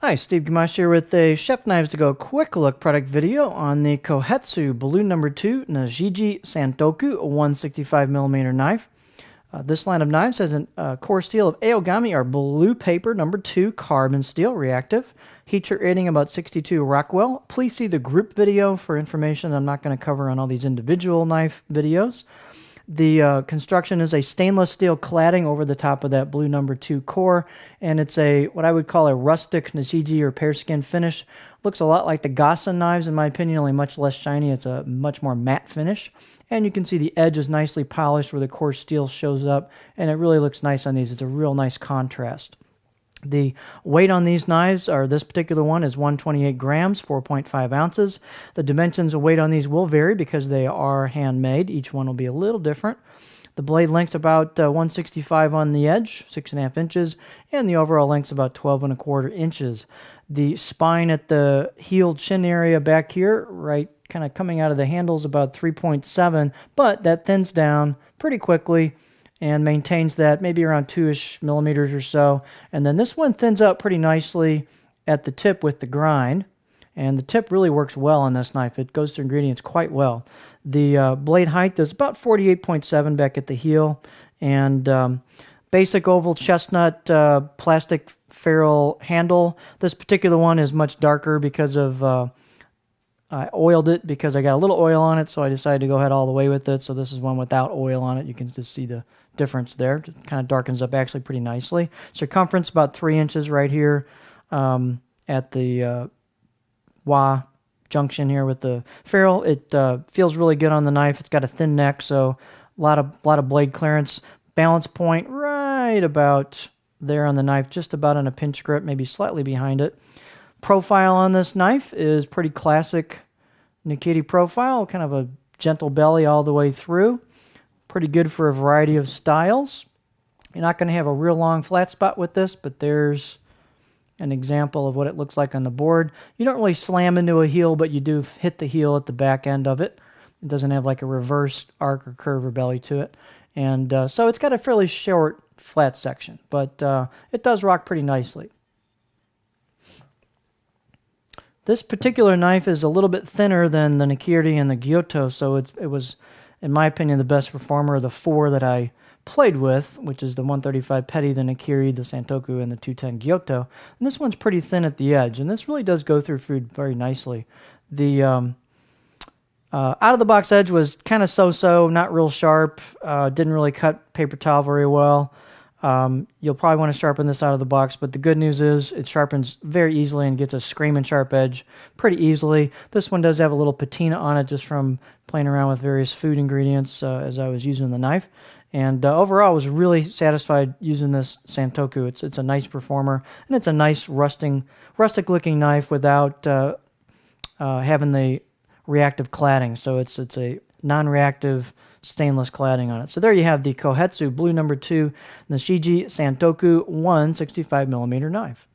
Hi, Steve Gamache here with a Chef Knives to Go quick look product video on the Kohetsu Balloon No. 2 Nashiji Santoku 165mm knife. This line of knives has a core steel of Aogami or blue paper No. 2 carbon steel reactive. Heat treat rating about 62 Rockwell. Please see the group video for information I'm not going to cover on all these individual knife videos. The construction is a stainless steel cladding over the top of that blue No. 2 core, and it's a what I would call a rustic Nashiji or pear skin finish. Looks a lot like the Gossen knives, in my opinion, only much less shiny. It's a much more matte finish, and you can see the edge is nicely polished where the core steel shows up, and it really looks nice on these. It's a real nice contrast. The weight on these knives, or this particular one, is 128 grams, 4.5 ounces. The dimensions of weight on these will vary because they are handmade. Each one will be a little different. The blade length's about 165 on the edge, 6.5 inches, and the overall length's about 12.25 inches. The spine at the heel chin area back here, right, kind of coming out of the handle, is about 3.7, but that thins down pretty quickly and maintains that maybe around 2-ish millimeters or so. And then this one thins out pretty nicely at the tip with the grind. And the tip really works well on this knife. It goes through ingredients quite well. The blade height is about 48.7 back at the heel. And basic oval chestnut plastic ferrule handle. This particular one is much darker because of... I oiled it because I got a little oil on it, so I decided to go ahead all the way with it. So this is one without oil on it. You can just see the difference there. It kind of darkens up actually pretty nicely. Circumference about 3 inches right here at the wah junction here with the ferrule. It feels really good on the knife. It's got a thin neck, so a lot of blade clearance. Balance point right about there on the knife, just about on a pinch grip, maybe slightly behind it. Profile on this knife is pretty classic Nikiri profile, kind of a gentle belly all the way through. Pretty good for a variety of styles. You're not going to have a real long flat spot with this, but there's an example of what it looks like on the board. You don't really slam into a heel, but you do hit the heel at the back end of it. It doesn't have like a reverse arc or curve or belly to it. And so it's got a fairly short flat section, but it does rock pretty nicely. This particular knife is a little bit thinner than the Nikiri and the Gyuto, so it was, in my opinion, the best performer of the four that I played with, which is the 135 Petty, the Nikiri, the Santoku, and the 210 Gyuto. And this one's pretty thin at the edge, and this really does go through food very nicely. The out-of-the-box edge was kind of so-so, not real sharp, didn't really cut paper towel very well. You'll probably want to sharpen this out of the box, but the good news is it sharpens very easily and gets a screaming sharp edge pretty easily. This one does have a little patina on it just from playing around with various food ingredients as I was using the knife. And overall, I was really satisfied using this Santoku. It's a nice performer, and it's a nice rustic-looking knife without having the reactive cladding. So it's a non-reactive stainless cladding on it. So there you have the Kohetsu Blue No. 2 Nashiji Santoku 165mm knife.